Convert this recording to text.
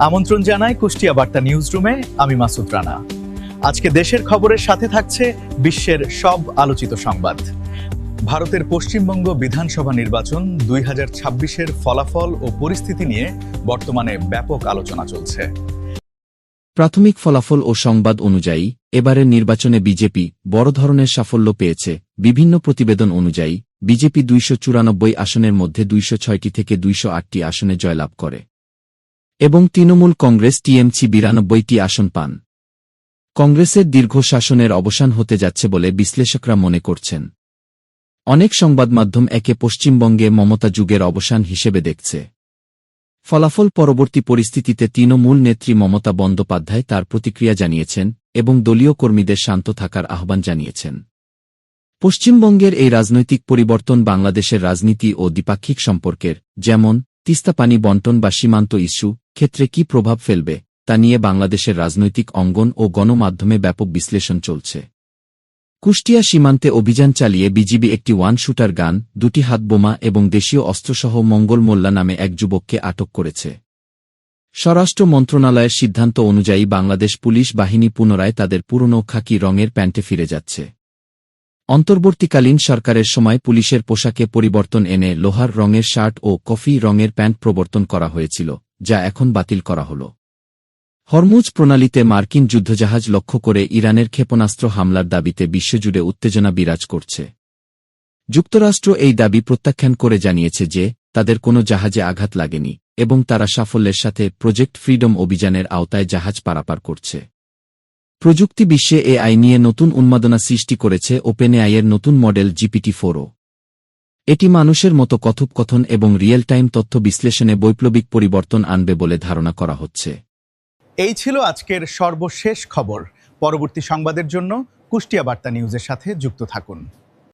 আমন্ত্রণ জানাই কুষ্টিয়া বার্তা নিউজ রুমে। আমি মাসুদ রানা। আজকে দেশের খবরের সাথে থাকছে বিশ্বের সব আলোচিত সংবাদ। ভারতের পশ্চিমবঙ্গ বিধানসভা নির্বাচন 2026-এর ফলাফল ও পরিস্থিতি নিয়ে বর্তমানে ব্যাপক আলোচনা চলছে। প্রাথমিক ফলাফল ও সংবাদ অনুযায়ী এবারের নির্বাচনে বিজেপি বড় ধরনের সাফল্য পেয়েছে। বিভিন্ন প্রতিবেদন অনুযায়ী বিজেপি 294 আসনের মধ্যে 206টি থেকে 208টি আসনে জয়লাভ করে এবং তৃণমূল কংগ্রেস টিএমসি 92টি আসন পান। কংগ্রেসের দীর্ঘ শাসনের অবসান হতে যাচ্ছে বলে বিশ্লেষকরা মনে করছেন। অনেক সংবাদমাধ্যম একে পশ্চিমবঙ্গে মমতা যুগের অবসান হিসেবে দেখছে। ফলাফল পরবর্তী পরিস্থিতিতে তৃণমূল নেত্রী মমতা বন্দ্যোপাধ্যায় তার প্রতিক্রিয়া জানিয়েছেন এবং দলীয় কর্মীদের শান্ত থাকার আহ্বান জানিয়েছেন। পশ্চিমবঙ্গের এই রাজনৈতিক পরিবর্তন বাংলাদেশের রাজনীতি ও দ্বিপাক্ষিক সম্পর্কের, যেমন তিস্তা পানি বণ্টন বা সীমান্ত ইস্যু ক্ষেত্রে কী প্রভাব ফেলবে তা নিয়ে বাংলাদেশের রাজনৈতিক অঙ্গন ও গণমাধ্যমে ব্যাপক বিশ্লেষণ চলছে। কুষ্টিয়া সীমান্তে অভিযান চালিয়ে বিজিবি একটি ওয়ান শুটার গান, 2টি হাতবোমা এবং দেশীয় অস্ত্রসহ মঙ্গল মোল্লা নামে এক যুবককে আটক করেছে। স্বরাষ্ট্র মন্ত্রণালয়ের সিদ্ধান্ত অনুযায়ী বাংলাদেশ পুলিশ বাহিনী পুনরায় তাদের পুরনো খাকি রঙের প্যান্টে ফিরে যাচ্ছে। অন্তর্বর্তীকালীন সরকারের সময় পুলিশের পোশাকে পরিবর্তন এনে লোহার রঙের শার্ট ও কফি রঙের প্যান্ট প্রবর্তন করা হয়েছিল, যা এখন বাতিল করা হল। হরমুজ প্রণালীতে মার্কিন যুদ্ধজাহাজ লক্ষ্য করে ইরানের ক্ষেপণাস্ত্র হামলার দাবিতে বিশ্বজুড়ে উত্তেজনা বিরাজ করছে। যুক্তরাষ্ট্র এই দাবি প্রত্যাখ্যান করে জানিয়েছে যে তাদের কোনো জাহাজে আঘাত লাগেনি এবং তারা সাফল্যের সাথে প্রজেক্ট ফ্রিডম অভিযানের আওতায় জাহাজ পারাপার করছে। প্রযুক্তি বিশ্বে এআই নিয়ে নতুন উন্মাদনা সৃষ্টি করেছে ওপেনএআইয়ের নতুন মডেল GPT-4। এটি মানুষের মতো কথোপকথন এবং রিয়েল টাইম তথ্য বিশ্লেষণে বৈপ্লবিক পরিবর্তন আনবে বলে ধারণা করা হচ্ছে। এই ছিল আজকের সর্বশেষ খবর। পরবর্তী সংবাদের জন্য কুষ্টিয়া বার্তা নিউজের সাথে যুক্ত থাকুন।